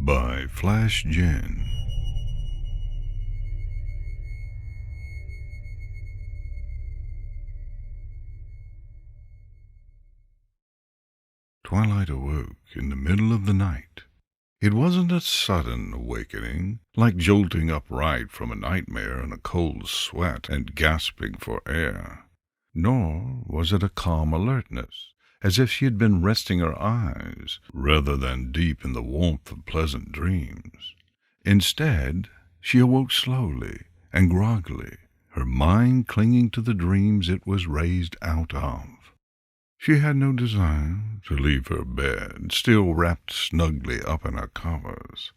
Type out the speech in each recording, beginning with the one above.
by Flash Jen. Twilight awoke in the middle of the night. It wasn't a sudden awakening, like jolting upright from a nightmare in a cold sweat and gasping for air. Nor was it a calm alertness, as if she had been resting her eyes, rather than deep in the warmth of pleasant dreams. Instead, she awoke slowly and groggily, her mind clinging to the dreams it was raised out of. She had no desire to leave her bed, still wrapped snugly up in her covers.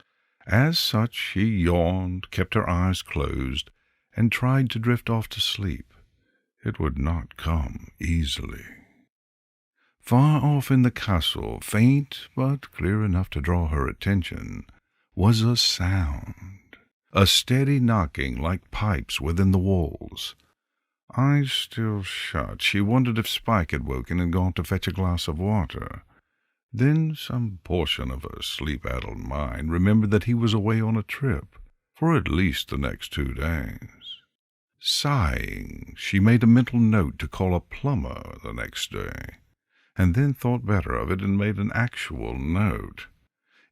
As such, she yawned, kept her eyes closed, and tried to drift off to sleep. It would not come easily. Far off in the castle, faint but clear enough to draw her attention, was a sound, a steady knocking like pipes within the walls. Eyes still shut, she wondered if Spike had woken and gone to fetch a glass of water. Then some portion of her sleep-addled mind remembered that he was away on a trip, for at least the next 2 days. Sighing, she made a mental note to call a plumber the next day, and then thought better of it and made an actual note.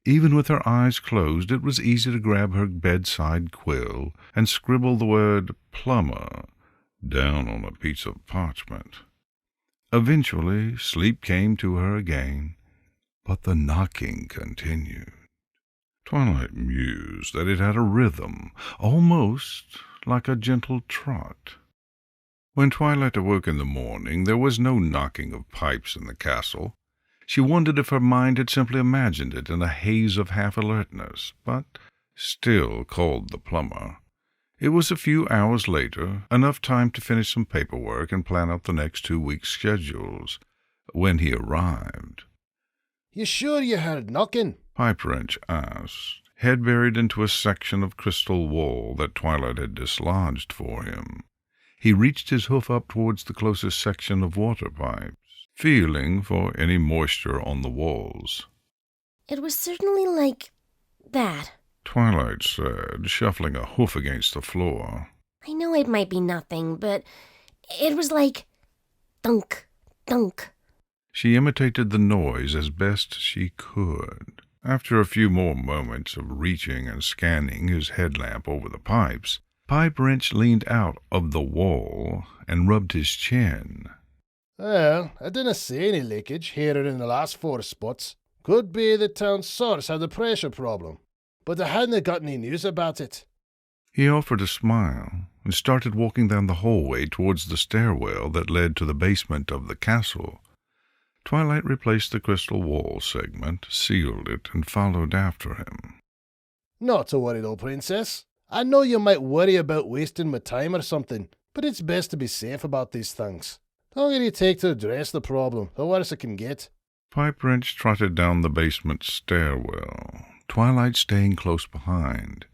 Even with her eyes closed, it was easy to grab her bedside quill and scribble the word plumber down on a piece of parchment. Eventually, sleep came to her again, but the knocking continued. Twilight mused that it had a rhythm, almost like a gentle trot. When Twilight awoke in the morning, there was no knocking of pipes in the castle. She wondered if her mind had simply imagined it in a haze of half-alertness, but still called the plumber. It was a few hours later, enough time to finish some paperwork and plan out the next 2 weeks' schedules, when he arrived. "You sure you heard knocking?" Pipe Wrench asked, head buried into a section of crystal wall that Twilight had dislodged for him. He reached his hoof up towards the closest section of water pipes, feeling for any moisture on the walls. "It was certainly like that," Twilight said, shuffling a hoof against the floor. "I know it might be nothing, but it was like thunk, thunk." She imitated the noise as best she could. After a few more moments of reaching and scanning his headlamp over the pipes, Pipe Wrench leaned out of the wall and rubbed his chin. "Well, I didn't see any leakage here in the last 4 spots. Could be the town source had a pressure problem, but I hadn't got any news about it." He offered a smile and started walking down the hallway towards the stairwell that led to the basement of the castle. Twilight replaced the crystal wall segment, sealed it, and followed after him. "Not to worry though, Princess. I know you might worry about wasting my time or something, but it's best to be safe about these things. The longer you take to address the problem, the worse it can get." Pipe Wrench trotted down the basement stairwell, Twilight staying close behind.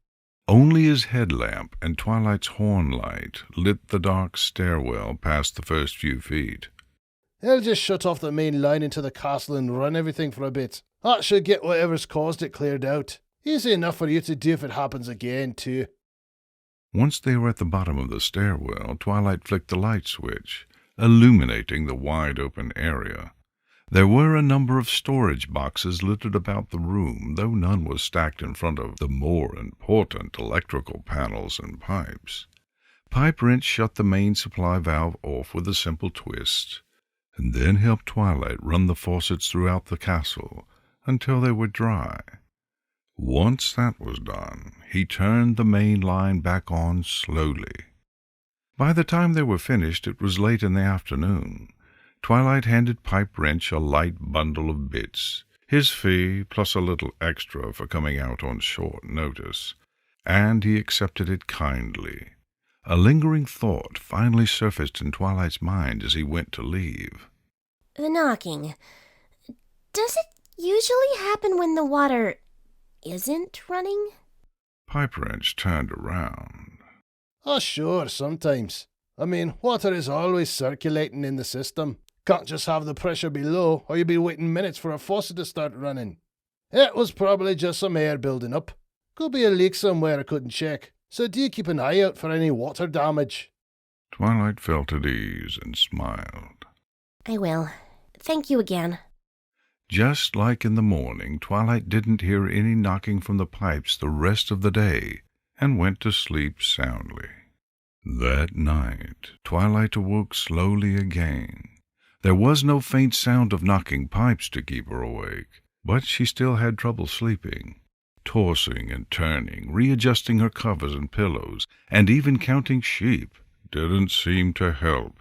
Only his headlamp and Twilight's horn light lit the dark stairwell past the first few feet. "I'll just shut off the main line into the castle and run everything for a bit. That should get whatever's caused it cleared out. Easy enough for you to do if it happens again, too." Once they were at the bottom of the stairwell, Twilight flicked the light switch, illuminating the wide-open area. There were a number of storage boxes littered about the room, though none was stacked in front of the more important electrical panels and pipes. Pipe Wrench shut the main supply valve off with a simple twist, and then helped Twilight run the faucets throughout the castle until they were dry. Once that was done, he turned the main line back on slowly. By the time they were finished, it was late in the afternoon. Twilight handed Pipe Wrench a light bundle of bits, his fee plus a little extra for coming out on short notice, and he accepted it kindly. A lingering thought finally surfaced in Twilight's mind as he went to leave. "The knocking. Does it usually happen when the water isn't running?" Pipe Wrench turned around. "Oh, sure, sometimes. I mean, water is always circulating in the system. Can't just have the pressure be low, or you'll be waiting minutes for a faucet to start running." It was probably just some air building up. Could be a leak somewhere I couldn't check. So do keep an eye out for any water damage. Twilight felt at ease and smiled. I will. Thank you again. Just like in the morning, Twilight didn't hear any knocking from the pipes the rest of the day and went to sleep soundly. That night, Twilight awoke slowly again. There was no faint sound of knocking pipes to keep her awake, but she still had trouble sleeping. Tossing and turning, readjusting her covers and pillows, and even counting sheep didn't seem to help.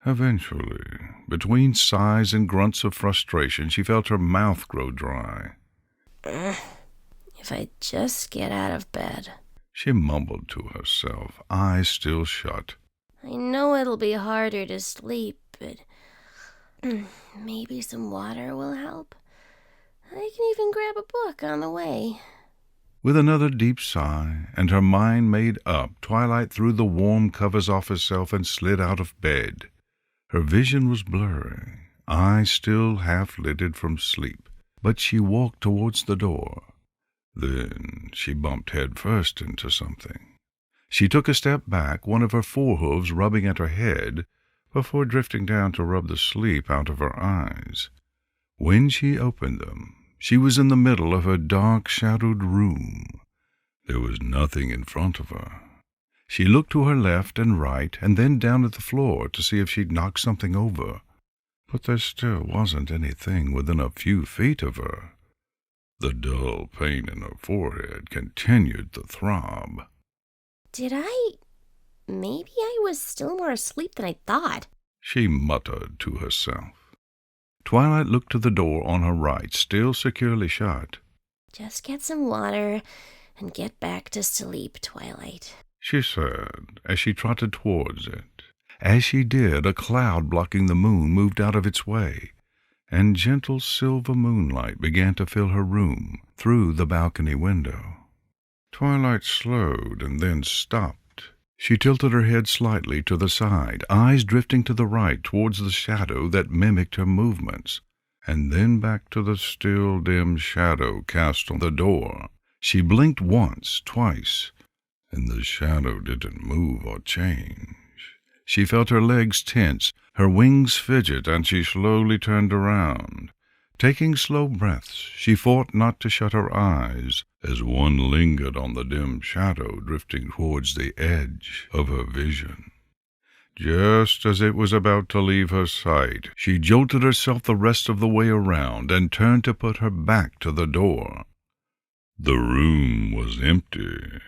Eventually, between sighs and grunts of frustration, she felt her mouth grow dry. If I just get out of bed. She mumbled to herself, eyes still shut. I know it'll be harder to sleep, but maybe some water will help. I can even grab a book on the way. With another deep sigh, and her mind made up, Twilight threw the warm covers off herself and slid out of bed. Her vision was blurry, eyes still half-lidded from sleep, but she walked towards the door. Then she bumped headfirst into something. She took a step back, one of her forehooves rubbing at her head, before drifting down to rub the sleep out of her eyes. When she opened them, she was in the middle of her dark, shadowed room. There was nothing in front of her. She looked to her left and right, and then down at the floor to see if she'd knocked something over. But there still wasn't anything within a few feet of her. The dull pain in her forehead continued to throb. Maybe I was still more asleep than I thought. She muttered to herself. Twilight looked to the door on her right, still securely shut. Just get some water and get back to sleep, Twilight, she said, as she trotted towards it. As she did, a cloud blocking the moon moved out of its way, and gentle silver moonlight began to fill her room through the balcony window. Twilight slowed and then stopped. She tilted her head slightly to the side, eyes drifting to the right towards the shadow that mimicked her movements, and then back to the still dim shadow cast on the door. She blinked once, twice, and the shadow didn't move or change. She felt her legs tense, her wings fidget, and she slowly turned around. Taking slow breaths, she fought not to shut her eyes as one lingered on the dim shadow drifting towards the edge of her vision. Just as it was about to leave her sight, she jolted herself the rest of the way around and turned to put her back to the door. The room was empty.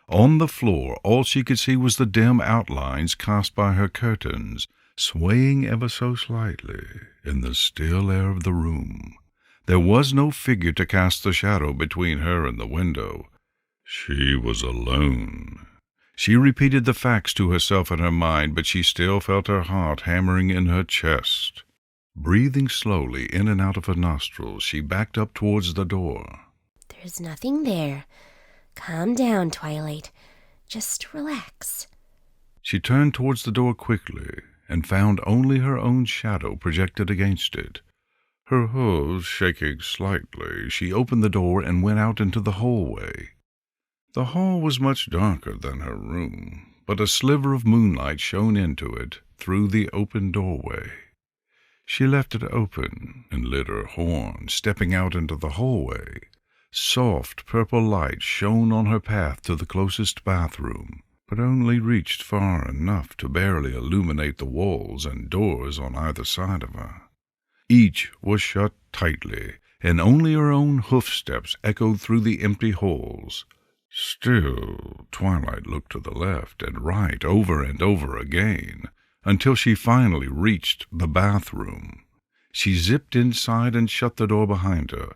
On the floor, all she could see was the dim outlines cast by her curtains, swaying ever so slightly in the still air of the room. There was no figure to cast the shadow between her and the window. She was alone. She repeated the facts to herself in her mind, but she still felt her heart hammering in her chest. Breathing slowly in and out of her nostrils, she backed up towards the door. There's nothing there. Calm down, Twilight. Just relax. She turned towards the door quickly and found only her own shadow projected against it. Her hooves shaking slightly, she opened the door and went out into the hallway. The hall was much darker than her room, but a sliver of moonlight shone into it through the open doorway. She left it open and lit her horn, stepping out into the hallway. Soft purple light shone on her path to the closest bathroom, but only reached far enough to barely illuminate the walls and doors on either side of her. Each was shut tightly, and only her own hoofsteps echoed through the empty halls. Still, Twilight looked to the left and right over and over again, until she finally reached the bathroom. She zipped inside and shut the door behind her.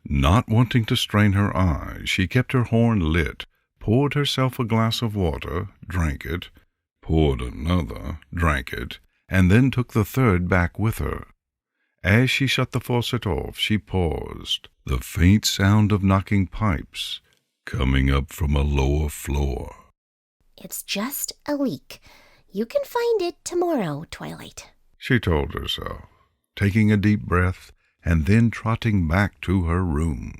Not wanting to strain her eyes, she kept her horn lit, poured herself a glass of water, drank it, poured another, drank it, and then took the third back with her. As she shut the faucet off, she paused, the faint sound of knocking pipes coming up from a lower floor. It's just a leak. You can find it tomorrow, Twilight, she told herself, taking a deep breath and then trotting back to her room.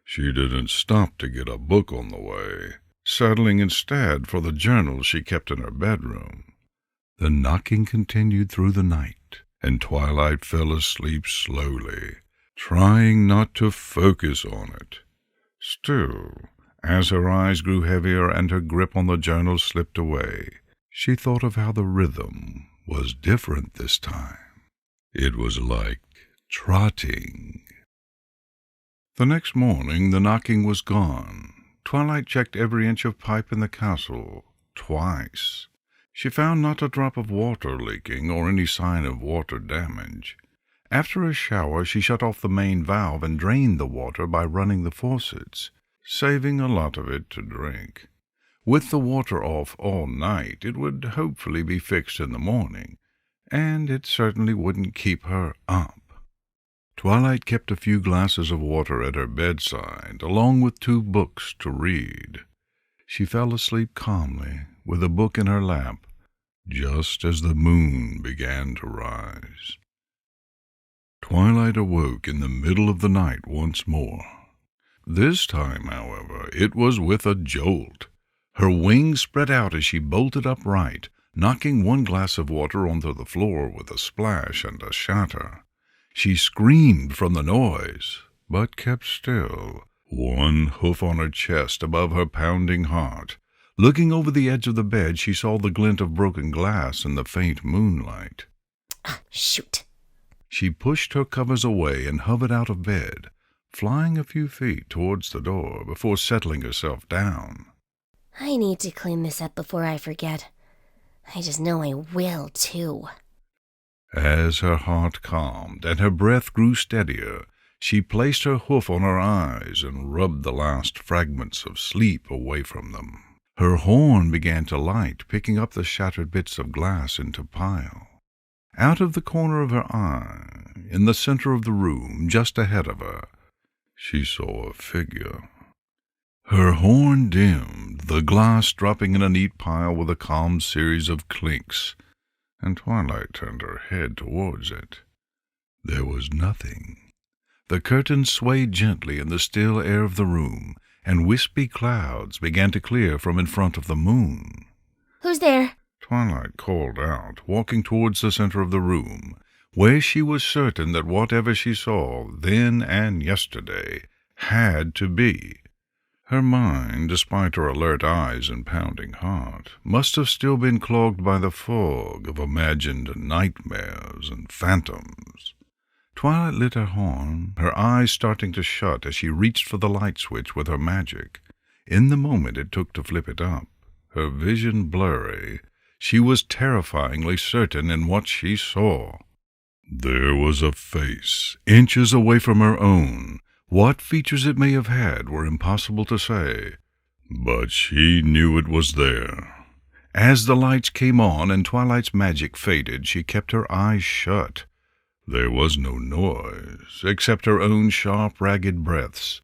She didn't stop to get a book on the way, settling instead for the journal she kept in her bedroom. The knocking continued through the night, and Twilight fell asleep slowly, trying not to focus on it. Still, as her eyes grew heavier and her grip on the journal slipped away, she thought of how the rhythm was different this time. It was like trotting. The next morning the knocking was gone. Twilight checked every inch of pipe in the castle twice. She found not a drop of water leaking or any sign of water damage. After a shower, she shut off the main valve and drained the water by running the faucets, saving a lot of it to drink. With the water off all night, it would hopefully be fixed in the morning, and it certainly wouldn't keep her up. Twilight kept a few glasses of water at her bedside, along with 2 books to read. She fell asleep calmly, with a book in her lap, just as the moon began to rise. Twilight awoke in the middle of the night once more. This time, however, it was with a jolt. Her wings spread out as she bolted upright, knocking 1 glass of water onto the floor with a splash and a shatter. She screamed from the noise, but kept still, 1 hoof on her chest above her pounding heart. Looking over the edge of the bed, she saw the glint of broken glass in the faint moonlight. Shoot. She pushed her covers away and hovered out of bed, flying a few feet towards the door before settling herself down. I need to clean this up before I forget. I just know I will, too. As her heart calmed and her breath grew steadier, she placed her hoof on her eyes and rubbed the last fragments of sleep away from them. Her horn began to light, picking up the shattered bits of glass into pile. Out of the corner of her eye, in the center of the room, just ahead of her, she saw a figure. Her horn dimmed, the glass dropping in a neat pile with a calm series of clinks, and Twilight turned her head towards it. There was nothing. The curtains swayed gently in the still air of the room, and wispy clouds began to clear from in front of the moon. Who's there? Twilight called out, walking towards the center of the room, where she was certain that whatever she saw then and yesterday had to be. Her mind, despite her alert eyes and pounding heart, must have still been clogged by the fog of imagined nightmares and phantoms. Twilight lit her horn, her eyes starting to shut as she reached for the light switch with her magic. In the moment it took to flip it up, her vision blurry, she was terrifyingly certain in what she saw. There was a face, inches away from her own. What features it may have had were impossible to say, but she knew it was there. As the lights came on and Twilight's magic faded, she kept her eyes shut. There was no noise, except her own sharp, ragged breaths.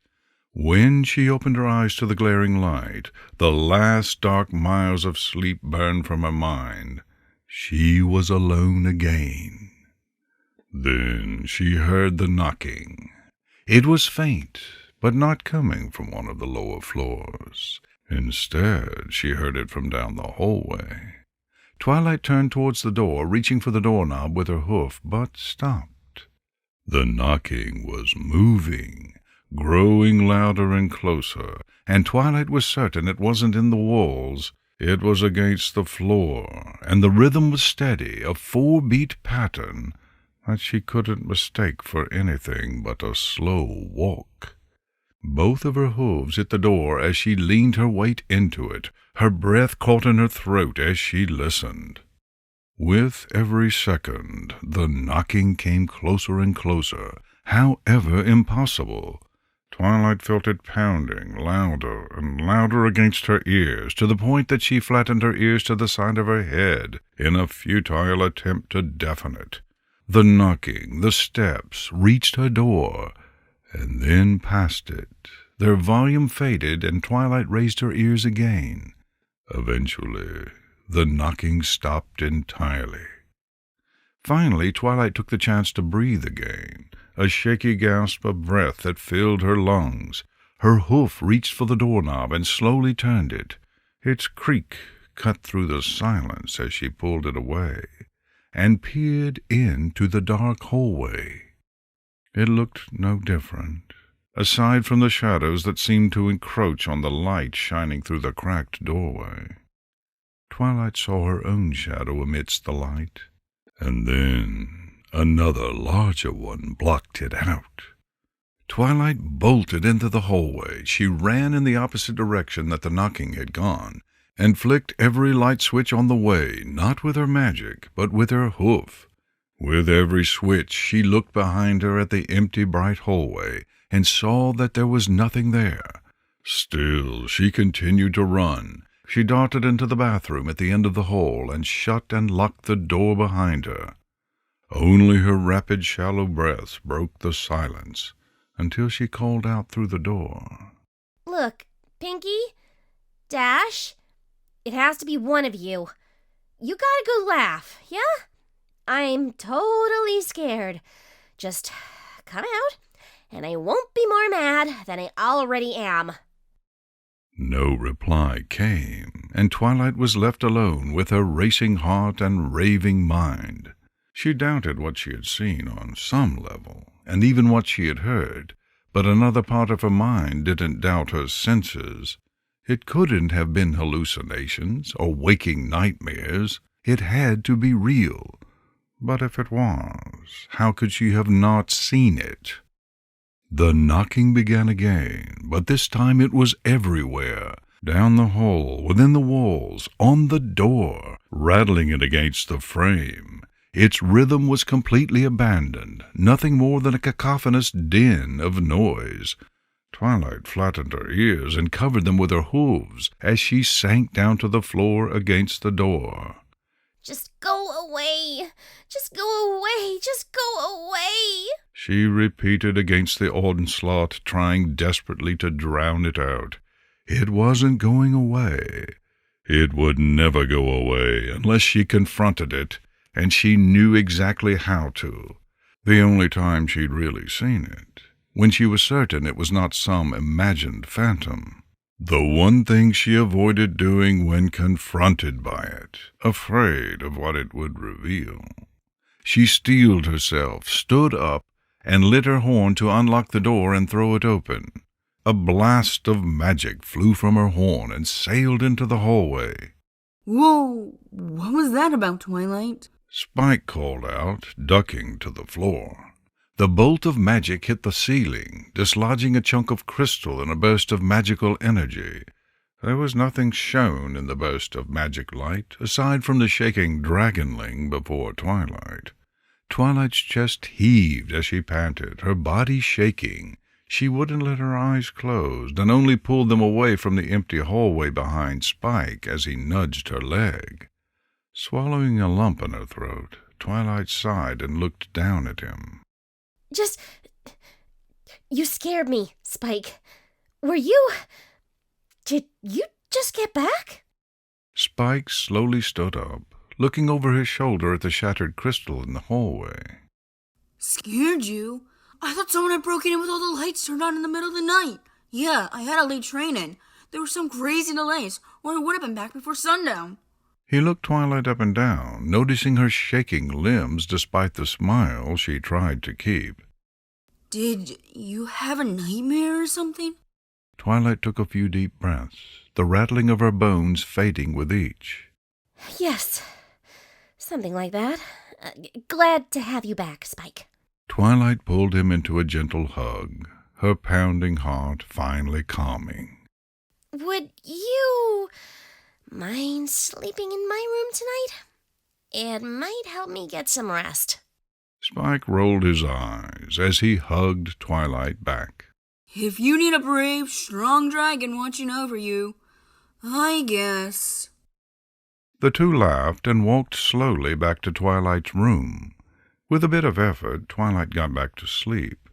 When she opened her eyes to the glaring light, the last dark miles of sleep burned from her mind. She was alone again. Then she heard the knocking. It was faint, but not coming from one of the lower floors. Instead, she heard it from down the hallway. Twilight turned towards the door, reaching for the doorknob with her hoof, but stopped. The knocking was moving, growing louder and closer, and Twilight was certain it wasn't in the walls. It was against the floor, and the rhythm was steady, a 4-beat pattern that she couldn't mistake for anything but a slow walk. Both of her hooves hit the door as she leaned her weight into it. Her breath caught in her throat as she listened. With every second, the knocking came closer and closer, however impossible. Twilight felt it pounding louder and louder against her ears, to the point that she flattened her ears to the side of her head in a futile attempt to deafen it. The knocking, the steps, reached her door, and then past it. Their volume faded, and Twilight raised her ears again. Eventually, the knocking stopped entirely. Finally, Twilight took the chance to breathe again, a shaky gasp of breath that filled her lungs. Her hoof reached for the doorknob and slowly turned it. Its creak cut through the silence as she pulled it away and peered into the dark hallway. It looked no different, aside from the shadows that seemed to encroach on the light shining through the cracked doorway. Twilight saw her own shadow amidst the light, and then another larger one blocked it out. Twilight bolted into the hallway. She ran in the opposite direction that the knocking had gone, and flicked every light switch on the way, not with her magic, but with her hoof. With every switch she looked behind her at the empty bright hallway, and saw that there was nothing there. Still she continued to run. She darted into the bathroom at the end of the hall, and shut and locked the door behind her. Only her rapid, shallow breaths broke the silence, until she called out through the door. Look, Pinky, Dash, it has to be one of you. You gotta go laugh, yeah? I'm totally scared. Just come out, and I won't be more mad than I already am. No reply came, and Twilight was left alone with her racing heart and raving mind. She doubted what she had seen on some level, and even what she had heard, but another part of her mind didn't doubt her senses. It couldn't have been hallucinations or waking nightmares. It had to be real. But if it was, how could she have not seen it? The knocking began again, but this time it was everywhere. Down the hall, within the walls, on the door, rattling it against the frame. Its rhythm was completely abandoned, nothing more than a cacophonous din of noise. Twilight flattened her ears and covered them with her hooves as she sank down to the floor against the door. Just go away! Just go away! Just go away! She repeated against the onslaught, trying desperately to drown it out. It wasn't going away. It would never go away unless she confronted it, and she knew exactly how to. The only time she'd really seen it, when she was certain it was not some imagined phantom. The one thing she avoided doing when confronted by it, afraid of what it would reveal. She steeled herself, stood up, and lit her horn to unlock the door and throw it open. A blast of magic flew from her horn and sailed into the hallway. Whoa! What was that about, Twilight? Spike called out, ducking to the floor. The bolt of magic hit the ceiling, dislodging a chunk of crystal in a burst of magical energy. There was nothing shown in the burst of magic light, aside from the shaking dragonling before Twilight. Twilight's chest heaved as she panted, her body shaking. She wouldn't let her eyes close, and only pulled them away from the empty hallway behind Spike as he nudged her leg. Swallowing a lump in her throat, Twilight sighed and looked down at him. You scared me, Spike. Did you just get back? Spike slowly stood up, looking over his shoulder at the shattered crystal in the hallway. Scared you? I thought someone had broken in with all the lights turned on in the middle of the night. Yeah, I had a late train in. There were some crazy delays, or I would have been back before sundown. He looked Twilight up and down, noticing her shaking limbs despite the smile she tried to keep. Did you have a nightmare or something? Twilight took a few deep breaths, the rattling of her bones fading with each. Yes, something like that. Glad to have you back, Spike. Twilight pulled him into a gentle hug, her pounding heart finally calming. Would you mind sleeping in my room tonight? It might help me get some rest. Spike rolled his eyes as he hugged Twilight back. If you need a brave, strong dragon watching over you, I guess. The two laughed and walked slowly back to Twilight's room. With a bit of effort, Twilight got back to sleep.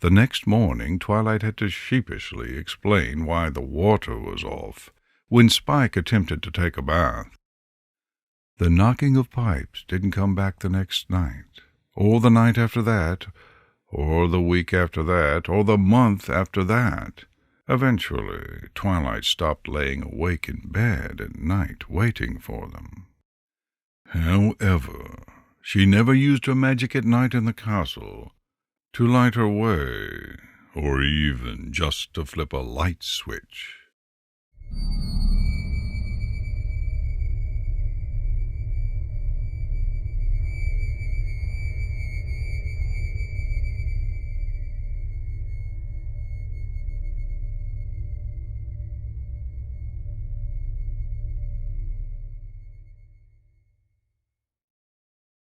The next morning, Twilight had to sheepishly explain why the water was off when Spike attempted to take a bath. The knocking of pipes didn't come back the next night, or the night after that, or the week after that, or the month after that. Eventually, Twilight stopped laying awake in bed at night waiting for them. However, she never used her magic at night in the castle to light her way, or even just to flip a light switch.